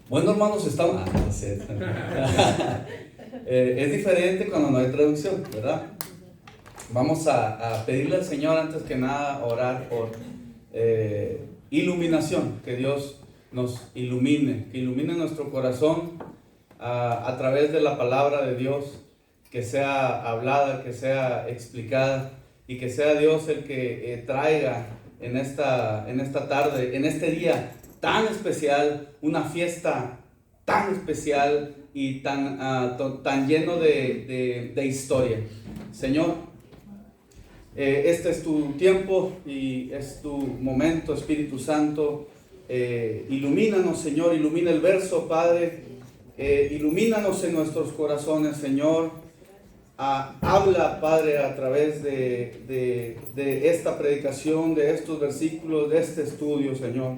Bueno, hermanos, estamos... no sé. Es diferente cuando no hay traducción, ¿verdad? Vamos a pedirle al Señor, antes que nada, orar por iluminación, que Dios nos ilumine, que ilumine nuestro corazón a través de la palabra de Dios, que sea hablada, que sea explicada, y que sea Dios el que traiga en esta tarde, en este día tan especial, una fiesta tan especial y tan lleno de historia. Señor, este es tu tiempo y es tu momento, Espíritu Santo. Ilumínanos, Señor, ilumina el verso, Padre. Ilumínanos en nuestros corazones, Señor. Habla, Padre, a través de esta predicación, de estos versículos, de este estudio, Señor.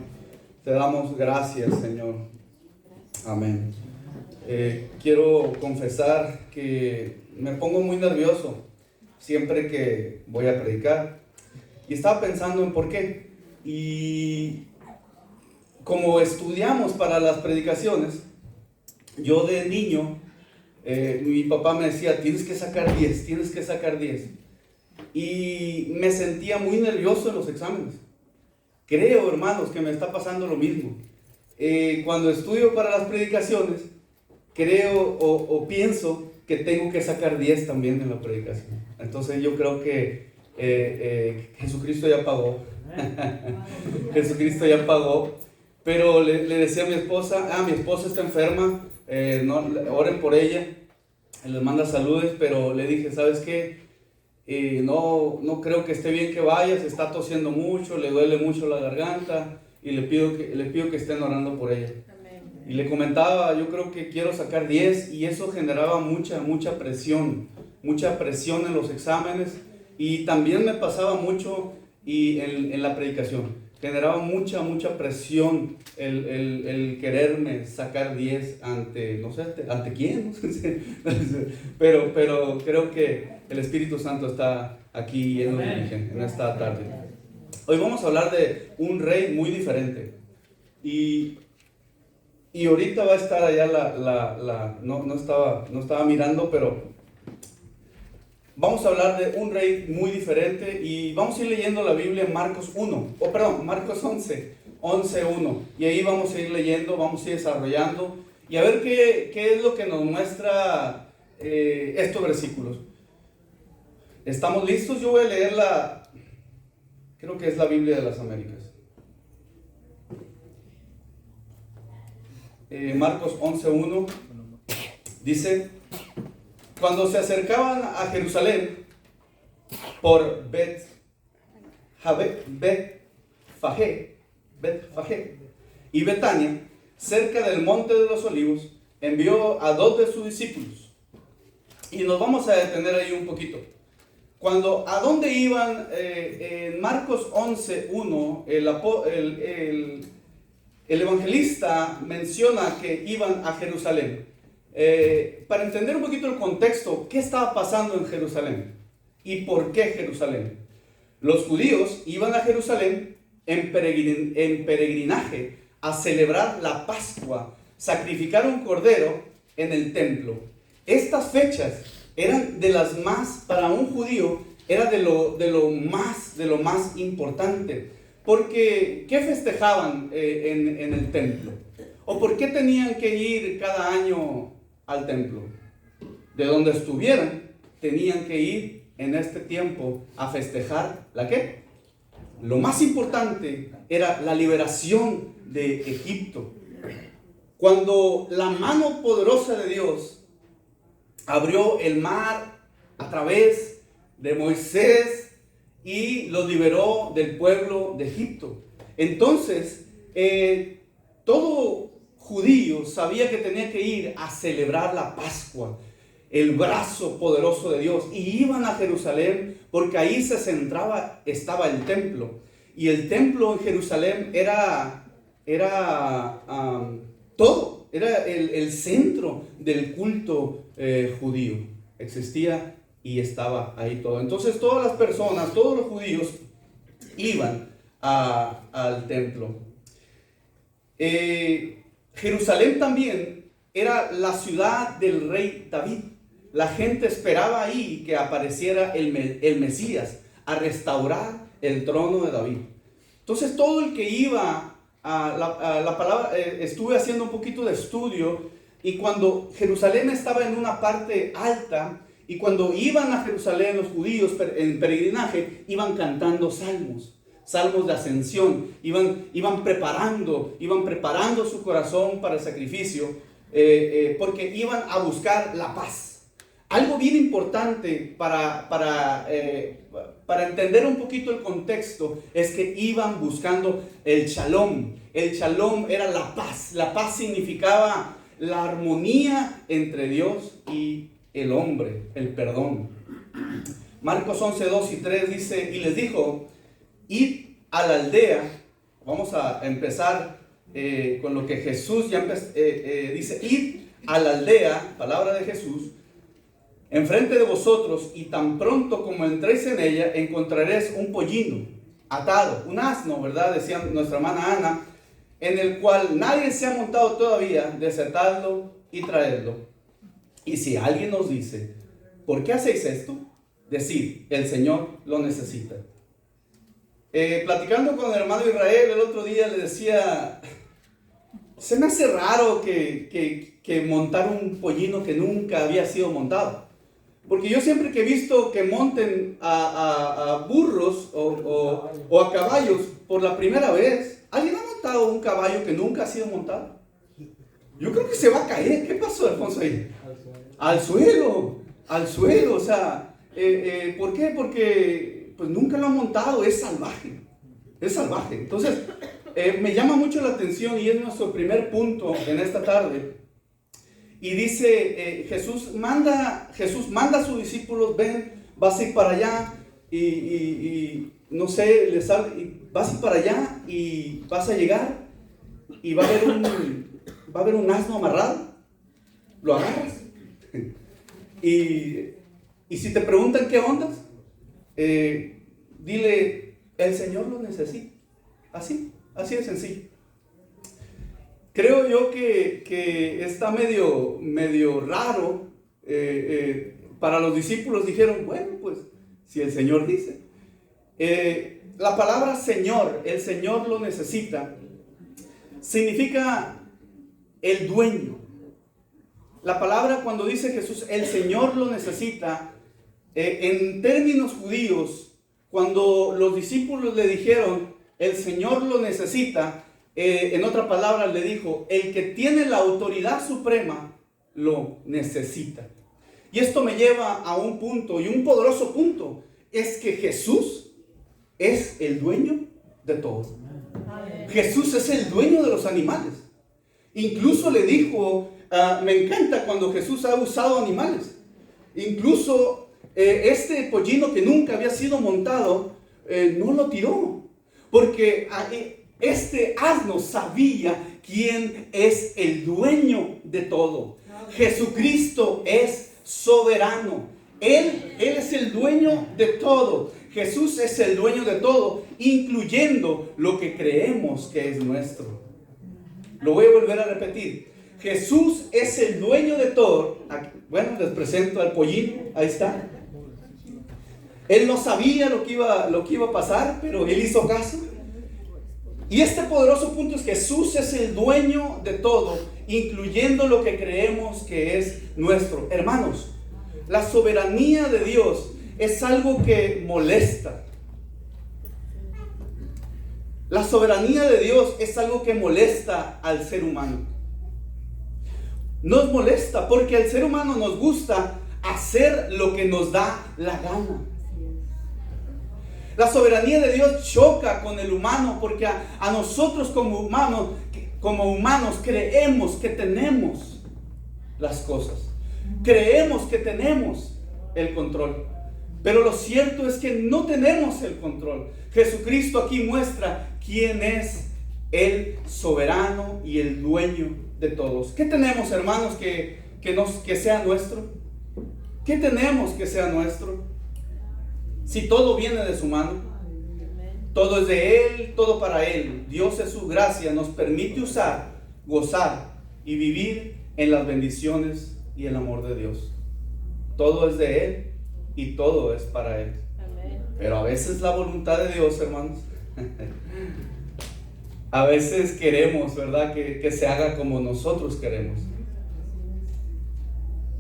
Te damos gracias, Señor. Amén. Quiero confesar que me pongo muy nervioso siempre que voy a predicar. Y estaba pensando en por qué. Y como estudiamos para las predicaciones, yo de niño, mi papá me decía, tienes que sacar 10, tienes que sacar 10. Y me sentía muy nervioso en los exámenes. Creo, hermanos, que me está pasando lo mismo. Cuando estudio para las predicaciones, creo o pienso que tengo que sacar 10 también en la predicación. Entonces yo creo que Jesucristo ya pagó. Jesucristo ya pagó. Pero le decía a mi esposa, mi esposa está enferma, no, oren por ella, les manda saludos, pero le dije, ¿sabes qué? No creo que esté bien que vaya, se está tosiendo mucho, le duele mucho la garganta, y le pido que estén orando por ella. Amén. Y le comentaba, yo creo que quiero sacar 10, y eso generaba mucha presión en los exámenes, y también me pasaba mucho en la predicación. Generaba mucha presión el quererme sacar 10 ante, no sé, ante quién, pero creo que el Espíritu Santo está aquí lleno de origen en esta tarde. Hoy vamos a hablar de un rey muy diferente, y ahorita va a estar allá no estaba mirando, pero vamos a hablar de un rey muy diferente, y vamos a ir leyendo la Biblia en Marcos 11:1, y ahí vamos a ir leyendo, vamos a ir desarrollando, y a ver qué es lo que nos muestra estos versículos. ¿Estamos listos? Yo voy a leer creo que es la Biblia de las Américas. Marcos 11:1 dice: cuando se acercaban a Jerusalén por Betfagé y Betania, cerca del monte de los Olivos, envió a 2 de sus discípulos. Y nos vamos a detener ahí un poquito. ¿A dónde iban? En Marcos 11:1, el evangelista menciona que iban a Jerusalén. Para entender un poquito el contexto, ¿qué estaba pasando en Jerusalén? ¿Y por qué Jerusalén? Los judíos iban a Jerusalén en peregrinaje a celebrar la Pascua, sacrificar un cordero en el templo. Estas fechas eran de las más, para un judío, era de lo más importante. Porque, ¿qué festejaban en el templo? ¿O por qué tenían que ir cada año al templo? De donde estuvieran, tenían que ir en este tiempo a festejar ¿la qué? Lo más importante era la liberación de Egipto. Cuando la mano poderosa de Dios abrió el mar a través de Moisés y los liberó del pueblo de Egipto. Entonces, todo judío sabía que tenía que ir a celebrar la Pascua, el brazo poderoso de Dios, y iban a Jerusalén porque ahí estaba el templo, y el templo en Jerusalén era todo, era el centro del culto judío. Existía y estaba ahí todo. Entonces todas las personas, todos los judíos iban al templo. Jerusalén también era la ciudad del rey David. La gente esperaba ahí que apareciera el Mesías a restaurar el trono de David. Entonces todo el que iba a la palabra, estuve haciendo un poquito de estudio, y cuando Jerusalén estaba en una parte alta, y cuando iban a Jerusalén los judíos en peregrinaje, iban cantando salmos de ascensión, iban preparando su corazón para el sacrificio, porque iban a buscar la paz. Algo bien importante para entender un poquito el contexto es que iban buscando el shalom. El shalom era la paz. La paz significaba la armonía entre Dios y el hombre, el perdón. Marcos 11, 2 y 3 dice, y les dijo, id a la aldea. Vamos a empezar con lo que Jesús ya dice, id a la aldea, palabra de Jesús, enfrente de vosotros, y tan pronto como entréis en ella, encontraréis un pollino atado, un asno, ¿verdad? Decía nuestra hermana Ana, en el cual nadie se ha montado todavía, desatadlo y traedlo. Y si alguien nos dice, ¿por qué hacéis esto? Decid, el Señor lo necesita. Platicando con el hermano Israel el otro día, le decía, se me hace raro que montar un pollino que nunca había sido montado. Porque yo siempre que he visto que monten a burros o a caballos por la primera vez, ¿alguien ha montado un caballo que nunca ha sido montado? Yo creo que se va a caer. ¿Qué pasó, Alfonso, ahí? Al suelo, o sea, ¿por qué? Porque pues nunca lo han montado, es salvaje. Entonces, me llama mucho la atención, y es nuestro primer punto en esta tarde. Y dice, Jesús manda a sus discípulos, ven, vas a ir para allá, y no sé, vas a ir para allá, y vas a llegar, y va a haber un asno amarrado, lo agarras, y si te preguntan qué ondas, dile, el Señor lo necesita, así de sencillo. Creo yo que está medio raro. Para los discípulos dijeron, bueno, pues si el Señor dice. La palabra Señor, el Señor lo necesita, significa el dueño. La palabra, cuando dice Jesús, el Señor lo necesita, en términos judíos, cuando los discípulos le dijeron, el Señor lo necesita, en otra palabra le dijo, el que tiene la autoridad suprema lo necesita. Y esto me lleva a un punto, y un poderoso punto, es que Jesús es el dueño de todo. Jesús es el dueño de los animales. Incluso le dijo, me encanta cuando Jesús ha usado animales. Incluso este pollino que nunca había sido montado, no lo tiró, porque este asno sabía quién es el dueño de todo. Jesucristo es soberano. Él es el dueño de todo. Jesús es el dueño de todo, incluyendo lo que creemos que es nuestro. Lo voy a volver a repetir. Jesús es el dueño de todo. Bueno, les presento al pollino. Ahí está. Él no sabía lo que iba a pasar, pero él hizo caso. Y este poderoso punto es que Jesús es el dueño de todo, incluyendo lo que creemos que es nuestro. Hermanos, la soberanía de Dios es algo que molesta. La soberanía de Dios es algo que molesta al ser humano. Nos molesta porque al ser humano nos gusta hacer lo que nos da la gana. La soberanía de Dios choca con el humano porque a nosotros como humanos creemos que tenemos las cosas. Creemos que tenemos el control. Pero lo cierto es que no tenemos el control. Jesucristo aquí muestra quién es el soberano y el dueño de todos. ¿Qué tenemos, hermanos, que sea nuestro? ¿Qué tenemos que sea nuestro? Si todo viene de su mano, todo es de Él, todo para Él. Dios en su gracia nos permite usar gozar y vivir en las bendiciones y el amor de Dios. Todo es de Él y todo es para Él. Amén. Pero a veces la voluntad de Dios, hermanos, a veces queremos, ¿verdad?, que se haga como nosotros queremos.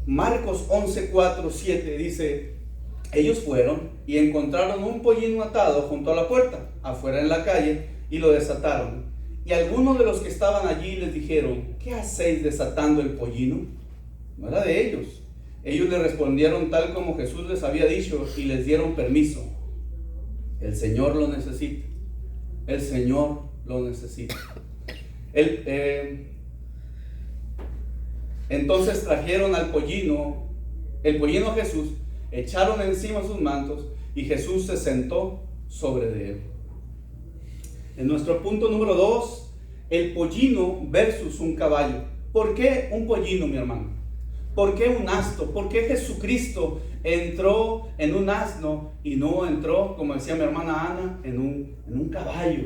Marcos 11, 4, 7 dice: ellos fueron y encontraron un pollino atado junto a la puerta, afuera en la calle, y lo desataron. Y algunos de los que estaban allí les dijeron: ¿qué hacéis desatando el pollino? No era de ellos. Ellos le respondieron tal como Jesús les había dicho y les dieron permiso. El Señor lo necesita. El Señor lo necesita. Entonces trajeron al pollino, el pollino a Jesús, echaron encima sus mantos y Jesús se sentó sobre de él. En nuestro punto número 2, el pollino versus un caballo. ¿Por qué un pollino, mi hermano? ¿Por qué un asno? ¿Por qué Jesucristo entró en un asno y no entró, como decía mi hermana Ana, en un caballo?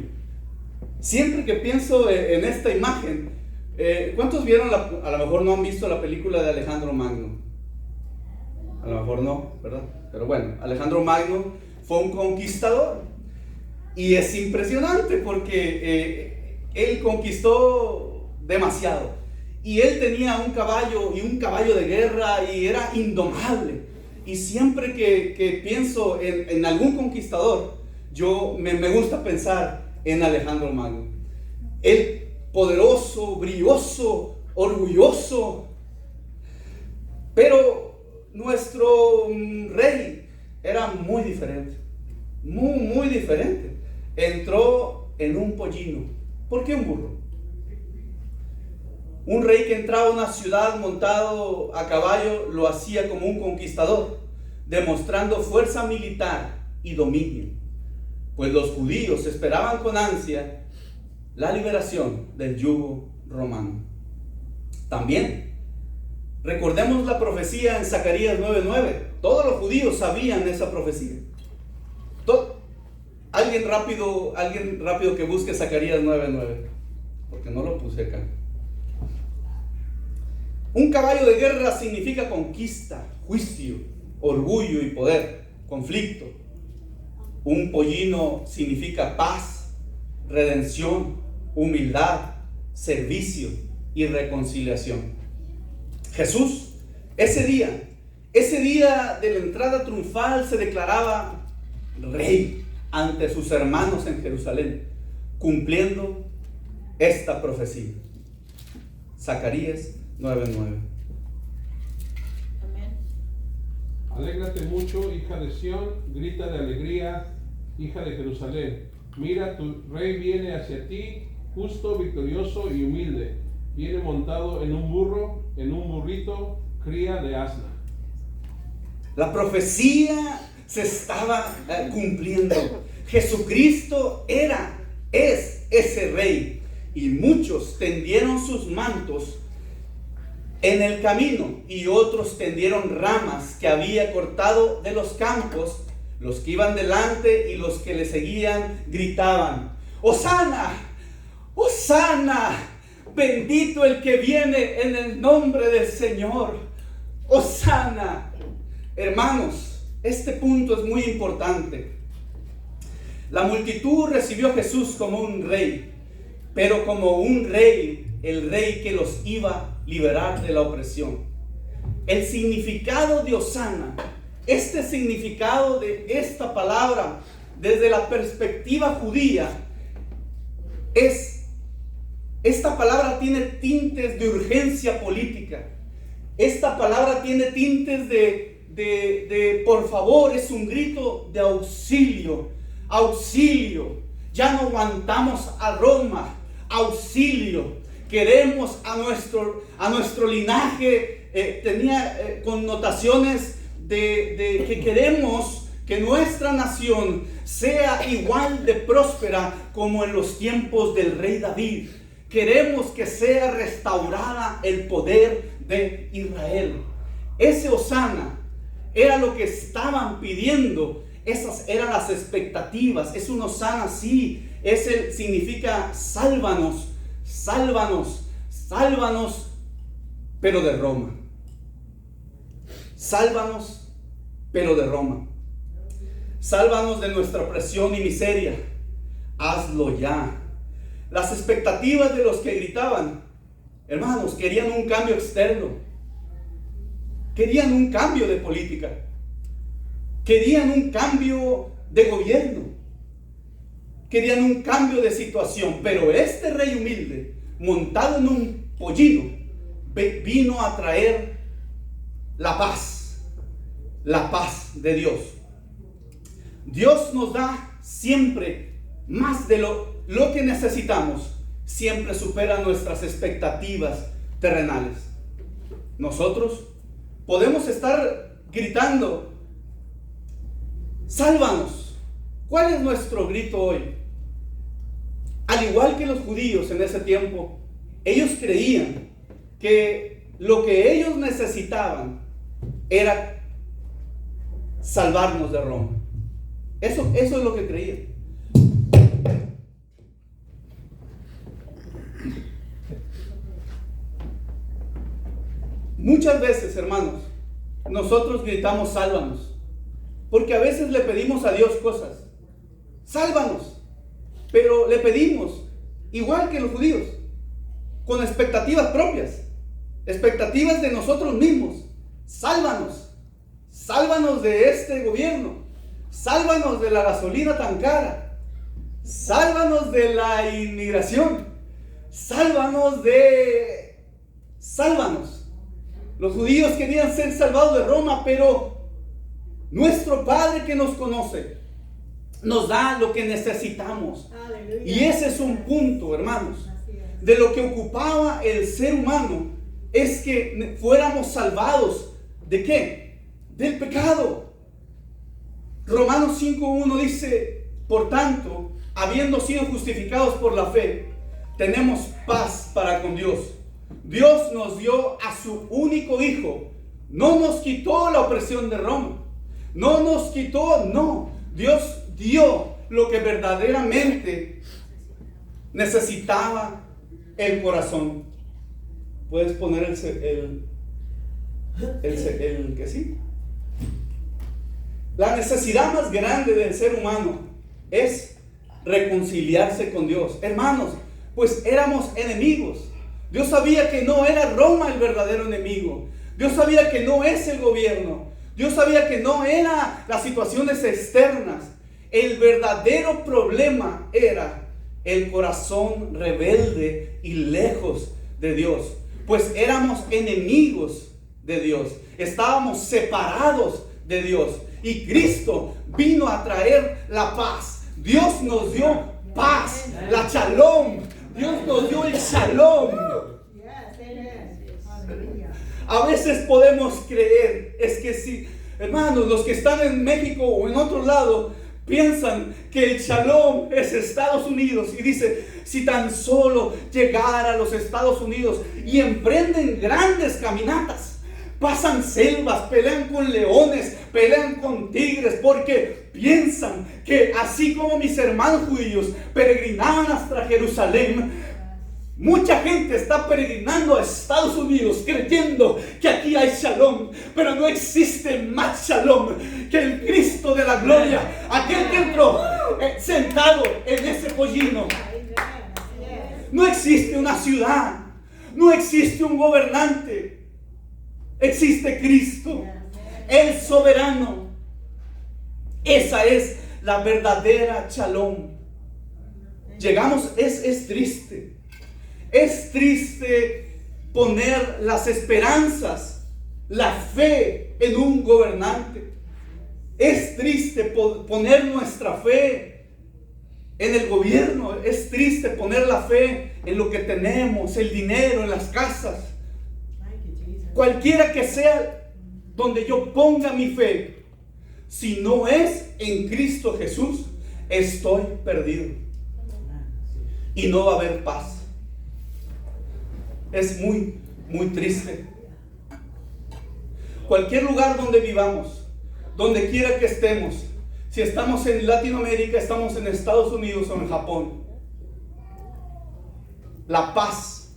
Siempre que pienso en esta imagen, ¿cuántos vieron, a lo mejor no han visto la película de Alejandro Magno? A lo mejor no, ¿verdad? Pero bueno, Alejandro Magno fue un conquistador. Y es impresionante porque él conquistó demasiado. Y él tenía un caballo de guerra y era indomable. Y siempre que pienso en algún conquistador, yo me gusta pensar en Alejandro Magno. Él poderoso, brilloso, orgulloso. Pero nuestro rey era muy diferente. Muy diferente. Entró en un pollino. ¿Por qué un burro? Un rey que entraba a una ciudad montado a caballo lo hacía como un conquistador, demostrando fuerza militar y dominio, pues los judíos esperaban con ansia la liberación del yugo romano. También recordemos la profecía en Zacarías 9:9. Todos los judíos sabían esa profecía. Alguien rápido que busque Zacarías 9:9, porque no lo puse acá. Un caballo de guerra significa conquista, juicio, orgullo y poder, conflicto. Un pollino significa paz, redención, humildad, servicio y reconciliación. Jesús, ese día de la entrada triunfal, se declaraba rey ante sus hermanos en Jerusalén, cumpliendo esta profecía. Zacarías 9:9. Amén. Alégrate mucho, hija de Sión, grita de alegría, hija de Jerusalén. Mira, tu rey viene hacia ti, justo, victorioso y humilde. Viene montado en un burro, en un burrito, cría de asna. La profecía se estaba cumpliendo. Jesucristo es ese rey. Y muchos tendieron sus mantos en el camino y otros tendieron ramas que había cortado de los campos. Los que iban delante y los que le seguían gritaban: ¡Hosana! ¡Hosana! Bendito el que viene en el nombre del Señor. ¡Hosana! Hermanos, este punto es muy importante. La multitud recibió a Jesús como un rey, pero como un rey, el rey que los iba a liberar de la opresión. El significado de Hosana, este significado de esta palabra desde la perspectiva judía, esta palabra tiene tintes de urgencia política. Esta palabra tiene tintes de por favor, es un grito de auxilio. Auxilio. Ya no aguantamos a Roma. Auxilio. Queremos a nuestro linaje. Tenía connotaciones de que queremos que nuestra nación sea igual de próspera como en los tiempos del rey David. Queremos que sea restaurada el poder de Israel. Ese Hosana era lo que estaban pidiendo. Esas eran las expectativas. Es un Hosana, sí. Significa sálvanos, sálvanos. sálvanos, pero de Roma. Sálvanos, pero de Roma. Sálvanos de nuestra opresión y miseria. Hazlo ya. Las expectativas de los que gritaban, hermanos, querían un cambio externo. Querían un cambio de política. Querían un cambio de gobierno. Querían un cambio de situación. Pero este rey humilde, montado en un pollino, vino a traer la paz de Dios. Dios nos da siempre más de lo que necesitamos. Siempre supera nuestras expectativas terrenales. Nosotros podemos estar gritando, sálvanos. ¿Cuál es nuestro grito hoy? Al igual que los judíos en ese tiempo, ellos creían que lo que ellos necesitaban era salvarnos de Roma. Eso es lo que creían. Muchas veces, hermanos, nosotros gritamos sálvanos, porque a veces le pedimos a Dios cosas. Sálvanos, pero le pedimos, igual que los judíos, con expectativas propias, expectativas de nosotros mismos. Sálvanos, sálvanos de este gobierno, sálvanos de la gasolina tan cara, sálvanos de la inmigración, sálvanos. Los judíos querían ser salvados de Roma, pero nuestro Padre que nos conoce nos da lo que necesitamos. Aleluya. Y ese es un punto, hermanos, de lo que ocupaba el ser humano, es que fuéramos salvados. ¿De qué? Del pecado. Romanos 5:1 dice, por tanto, habiendo sido justificados por la fe, tenemos paz para con Dios. Dios nos dio a su único Hijo. No nos quitó la opresión de Roma. Dios dio lo que verdaderamente necesitaba el corazón. ¿Puedes poner el que sí? La necesidad más grande del ser humano es reconciliarse con Dios. Hermanos, pues éramos enemigos. Dios sabía que no era Roma el verdadero enemigo. Dios sabía que no es el gobierno. Dios sabía que no eran las situaciones externas. El verdadero problema era el corazón rebelde y lejos de Dios. Pues éramos enemigos de Dios. Estábamos separados de Dios. Y Cristo vino a traer la paz. Dios nos dio paz, la shalom. Dios nos dio el shalom. A veces podemos creer, es que si, hermanos, los que están en México o en otro lado piensan que el shalom es Estados Unidos, y dice, si tan solo llegara a los Estados Unidos, y emprenden grandes caminatas, pasan selvas, pelean con leones, pelean con tigres, porque piensan que así como mis hermanos judíos peregrinaban hasta Jerusalén, mucha gente está peregrinando a Estados Unidos creyendo que aquí hay shalom, pero no existe más shalom que el Cristo de la gloria, aquel que entró sentado en ese pollino. No existe una ciudad, no existe un gobernante, existe Cristo, el soberano. Esa es la verdadera shalom. Llegamos, es triste. Es triste poner las esperanzas, la fe en un gobernante. Es triste poner nuestra fe en el gobierno. Es triste poner la fe en lo que tenemos, el dinero, en las casas. Cualquiera que sea donde yo ponga mi fe, si no es en Cristo Jesús, estoy perdido. Y no va a haber paz. Es muy, muy triste. Cualquier lugar donde vivamos, donde quiera que estemos, si estamos en Latinoamérica, estamos en Estados Unidos o en Japón, la paz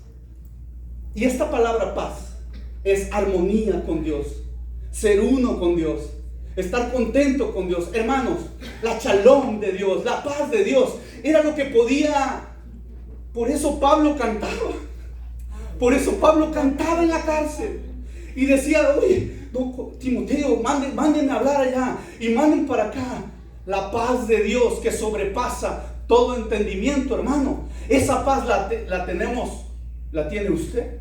Y esta palabra paz es armonía con Dios, ser uno con Dios, estar contento con Dios. Hermanos, la shalom de Dios, la paz de Dios, era lo que podía. Por eso Pablo cantaba. Por eso Pablo cantaba en la cárcel. Y decía, oye, Timoteo, mándenme a hablar allá. Y manden para acá. La paz de Dios que sobrepasa todo entendimiento, hermano. Esa paz la tenemos, la tiene usted.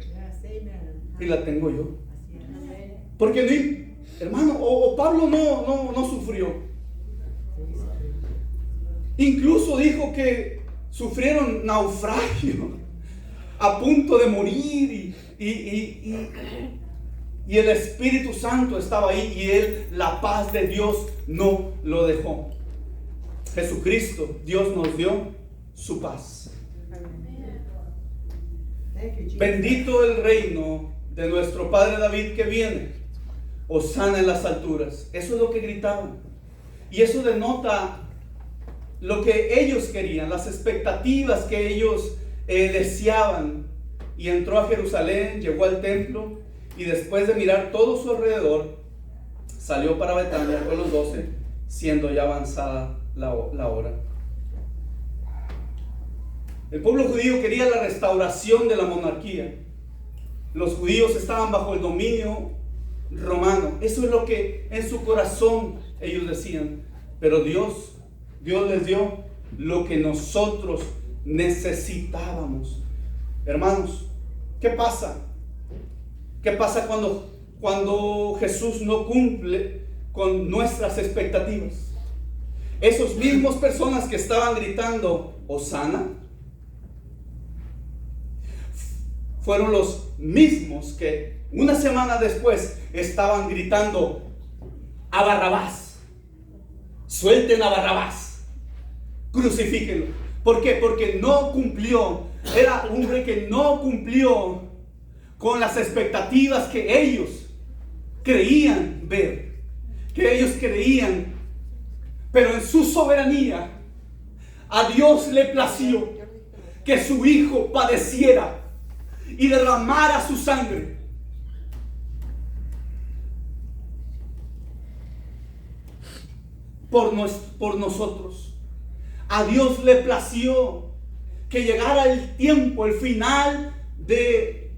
Y la tengo yo. Porque hermano, o Pablo no sufrió. Incluso dijo que sufrieron naufragio, a punto de morir, y el Espíritu Santo estaba ahí, y él, la paz de Dios, no lo dejó. Jesucristo, Dios nos dio su paz. Bendito el reino de nuestro Padre David que viene, hosana en las alturas. Eso es lo que gritaban, y eso denota lo que ellos querían, las expectativas que ellos deseaban. Y entró a Jerusalén, llegó al templo, y después de mirar todo su alrededor, salió para Betania con los 12, siendo ya avanzada la hora. El pueblo judío quería la restauración de la monarquía. Los judíos estaban bajo el dominio romano. Eso es lo que en su corazón ellos decían. Pero Dios les dio lo que nosotros necesitábamos. Hermanos, ¿qué pasa? ¿Qué pasa cuando Jesús no cumple con nuestras expectativas? Esos mismos personas que estaban gritando hosana fueron los mismos que una semana después estaban gritando a Barrabás. Suelten a Barrabás, crucifíquenlo. ¿Por qué? Porque no cumplió. Era un rey que no cumplió con las expectativas que ellos creían ver, que ellos creían. Pero en su soberanía, a Dios le plació que su hijo padeciera y derramara su sangre. Por nosotros. A Dios le plació que llegara el tiempo, el final de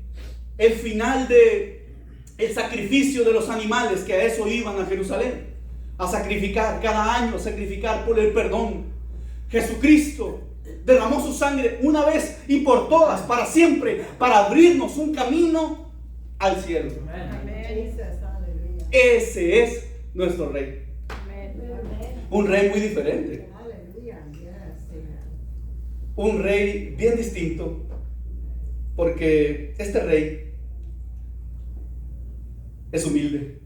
el sacrificio de los animales, que a eso iban a Jerusalén, a sacrificar cada año, a sacrificar por el perdón. Jesucristo derramó su sangre una vez y por todas, para siempre, para abrirnos un camino al cielo. Ese es nuestro rey. Un rey muy diferente. Un rey bien distinto, porque este rey es humilde,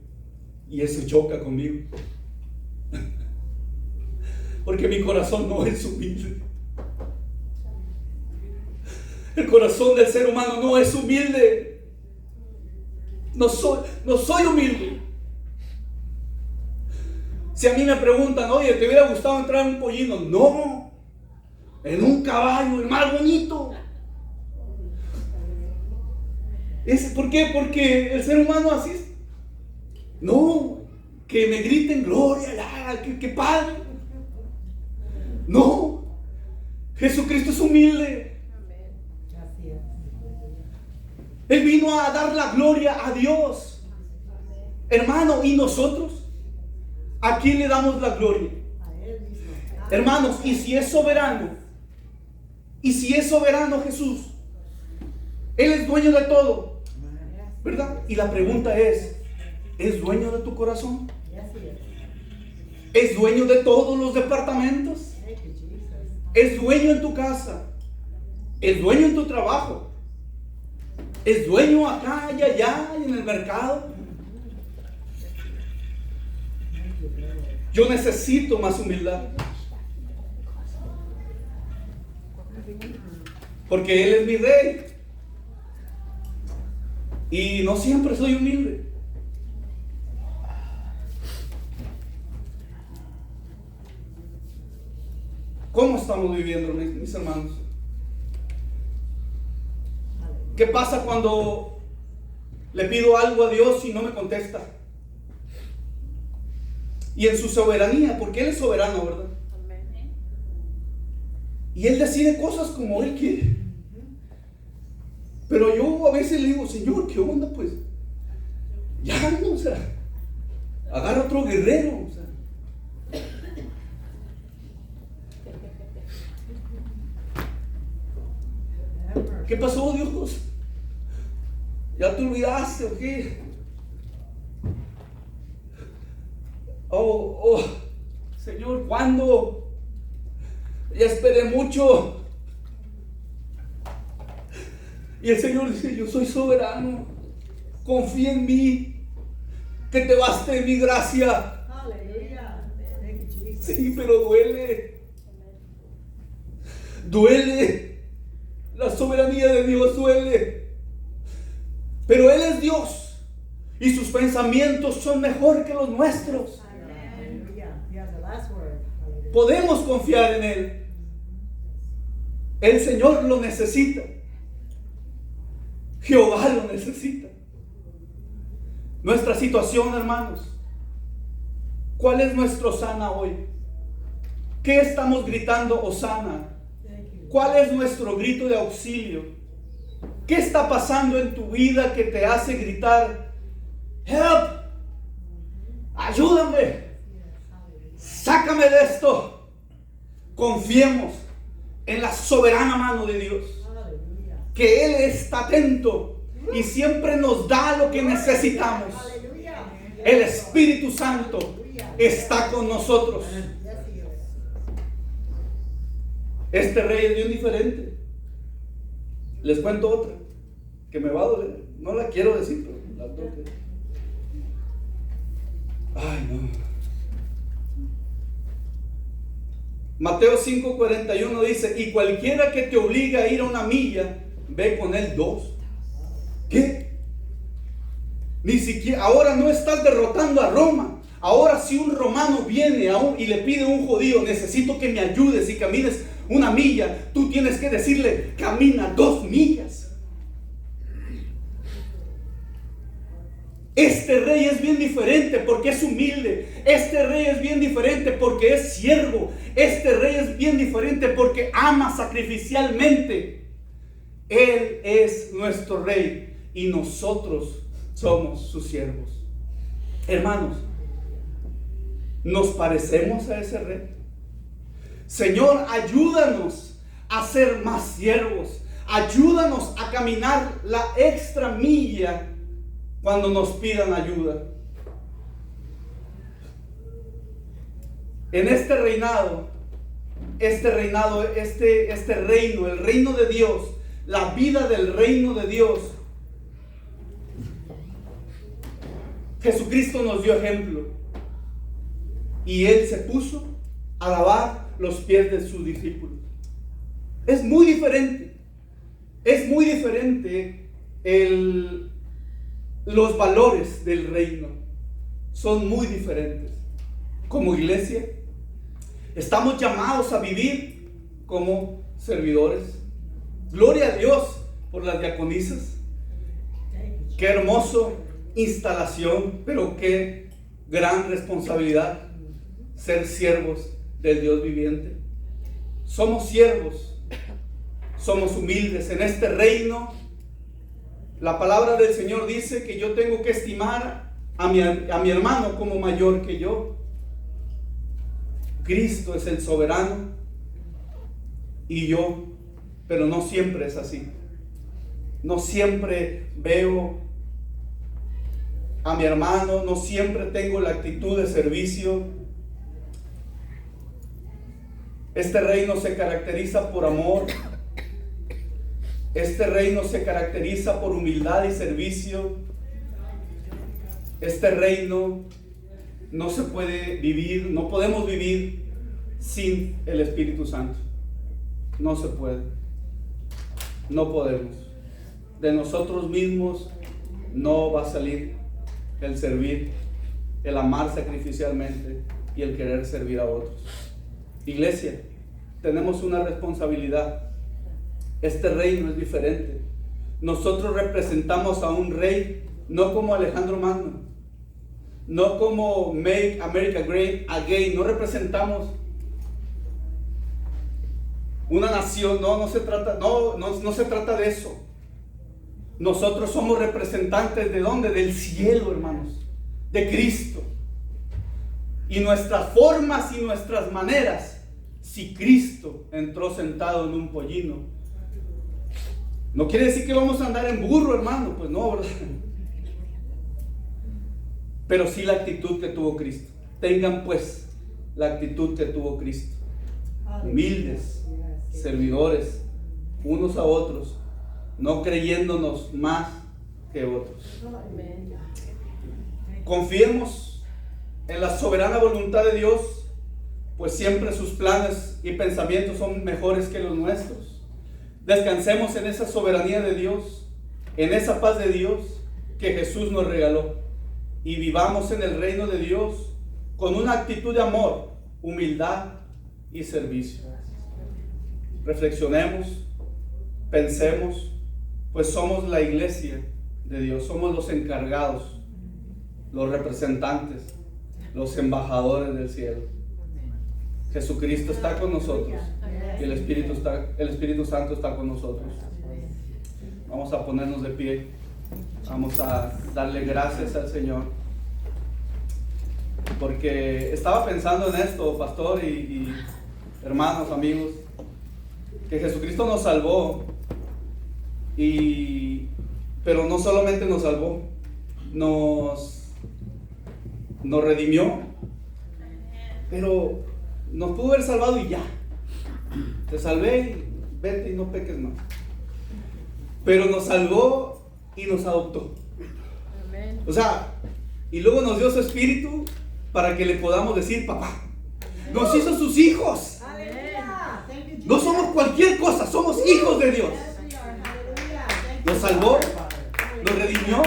y eso choca conmigo, porque mi corazón no es humilde. El corazón del ser humano no es humilde. No soy humilde. Si a mí me preguntan, oye, ¿te hubiera gustado entrar en un pollino? No, en un caballo, el más bonito. ¿Por qué? Porque el ser humano así es. No, que me griten gloria, que padre. No, Jesucristo es humilde. Él vino a dar la gloria a Dios. Hermano, ¿y nosotros? ¿A quién le damos la gloria? Hermanos, ¿y si es soberano? ¿Y si es soberano Jesús? Él es dueño de todo, ¿verdad? Y la pregunta ¿es dueño de tu corazón? ¿Es dueño de todos los departamentos? ¿Es dueño en tu casa? ¿Es dueño en tu trabajo? ¿Es dueño acá y allá y en el mercado? Yo necesito más humildad, porque Él es mi rey y no siempre soy humilde. ¿Cómo estamos viviendo, mis hermanos? ¿Qué pasa cuando le pido algo a Dios y no me contesta? Y en su soberanía, porque Él es soberano, ¿verdad? Y Él decide cosas como Él quiere. Pero yo a veces le digo, Señor, ¿qué onda? Pues ya, no, o sea, agarra otro guerrero, o sea. ¿Qué pasó, Dios? ¿Ya te olvidaste o qué? Oh, Señor, ¿cuándo? Ya esperé mucho. Y el Señor dice, yo soy soberano, confía en mí, que te baste mi gracia. Aleluya. Sí, pero duele. Duele. La soberanía de Dios duele. Pero Él es Dios y sus pensamientos son mejor que los nuestros. Podemos confiar en Él. El Señor lo necesita. Jehová lo necesita. Nuestra situación, hermanos, ¿cuál es nuestro Osana hoy? ¿Qué estamos gritando Osana? ¿Cuál es nuestro grito de auxilio? ¿Qué está pasando en tu vida que te hace gritar, help, ayúdame, sácame de esto? Confiemos en la soberana mano de Dios, que Él está atento y siempre nos da lo que necesitamos. El Espíritu Santo está con nosotros. Este rey es bien diferente. Les cuento otra que me va a doler. No la quiero decir, pero la tengo que... Ay, no. Mateo 5:41 dice, y cualquiera que te obligue a ir a una milla, ve con él 2. ¿Qué? Ni siquiera, ahora no estás derrotando a Roma. Ahora si un romano viene y le pide a un judío, necesito que me ayudes y camines una milla, tú tienes que decirle, camina 2 millas. Este rey es bien diferente porque es humilde. Este rey es bien diferente porque es siervo. Este rey es bien diferente porque ama sacrificialmente. Él es nuestro rey y nosotros somos sus siervos. Hermanos, ¿nos parecemos a ese rey? Señor, ayúdanos a ser más siervos. Ayúdanos a caminar la extra milla cuando nos pidan ayuda. En este reinado, este reino, el reino de Dios, la vida del reino de Dios, Jesucristo nos dio ejemplo. Y Él se puso a lavar los pies de sus discípulos. Es muy diferente. Es muy diferente los valores del reino. Son muy diferentes. Como iglesia, estamos llamados a vivir como servidores. Gloria a Dios por las diaconisas. Qué hermoso instalación, pero qué gran responsabilidad ser siervos del Dios viviente. Somos siervos, somos humildes en este reino. La palabra del Señor dice que yo tengo que estimar a mi hermano como mayor que yo. Cristo es el soberano y yo, pero no siempre es así. No siempre veo a mi hermano, no siempre tengo la actitud de servicio. Este reino se caracteriza por amor. Este reino se caracteriza por humildad y servicio. Este reino no se puede vivir, no podemos vivir sin el Espíritu Santo. No se puede. No podemos. De nosotros mismos no va a salir el servir, el amar sacrificialmente y el querer servir a otros. Iglesia, tenemos una responsabilidad. Este reino es diferente. nosotros representamos a un rey, no como Alejandro Magno, no como Make America Great Again, no representamos una nación, no se trata de eso. Nosotros somos representantes ¿de dónde? Del cielo, hermanos, de Cristo. Y nuestras formas y nuestras maneras, si Cristo entró sentado en un pollino, no quiere decir que vamos a andar en burro, hermano, pues no, ¿verdad? Pero sí la actitud que tuvo Cristo. Tengan pues la actitud que tuvo Cristo. Humildes, servidores, unos a otros, no creyéndonos más que otros. Confiemos en la soberana voluntad de Dios, pues siempre sus planes y pensamientos son mejores que los nuestros. Descansemos en esa soberanía de Dios, en esa paz de Dios que Jesús nos regaló, y vivamos en el reino de Dios con una actitud de amor, humildad y servicio. Reflexionemos, pensemos, pues somos la iglesia de Dios, somos los encargados, los representantes, los embajadores del cielo. Jesucristo está con nosotros y el Espíritu Santo está con nosotros. Vamos a ponernos de pie, vamos a darle gracias al Señor, porque estaba pensando en esto, pastor y hermanos, amigos, que Jesucristo nos salvó, pero no solamente nos salvó, nos redimió, pero nos pudo haber salvado y ya. Te salvé y vete y no peques más. Pero nos salvó y nos adoptó. O sea, y luego nos dio su espíritu para que le podamos decir papá. Nos hizo sus hijos. No somos cualquier cosa, somos hijos de Dios. Nos salvó, nos redimió,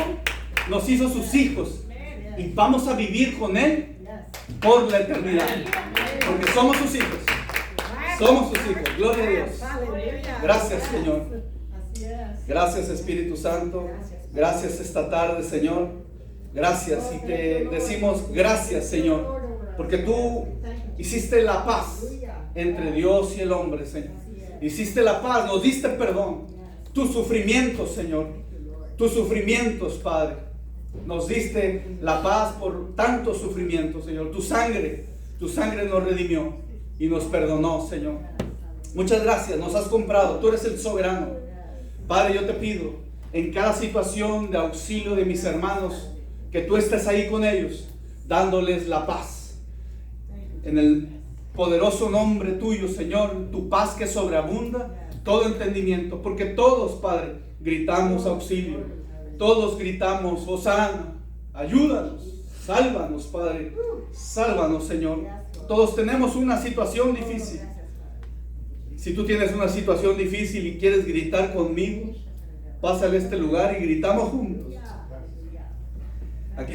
nos hizo sus hijos y vamos a vivir con Él por la eternidad, porque somos sus hijos. Somos sus hijos, gloria a Dios. Gracias, Señor. Gracias, Espíritu Santo. Gracias esta tarde, Señor. Gracias, y te decimos gracias, Señor, porque tú hiciste la paz entre Dios y el hombre, Señor. Hiciste la paz, nos diste perdón. Tus sufrimientos, Señor, tus sufrimientos, Padre, nos diste la paz por tantos sufrimientos, Señor. Tu sangre nos redimió y nos perdonó, Señor. Muchas gracias, nos has comprado, tú eres el soberano. Padre, yo te pido en cada situación de auxilio de mis hermanos, que tú estés ahí con ellos, dándoles la paz. En el poderoso nombre tuyo, Señor, tu paz que sobreabunda todo entendimiento, porque todos, Padre, gritamos auxilio, todos gritamos Hosana, ayúdanos, sálvanos, Padre, sálvanos, Señor. Todos tenemos una situación difícil. Si tú tienes una situación difícil y quieres gritar conmigo, pásale a este lugar y gritamos juntos. Aquí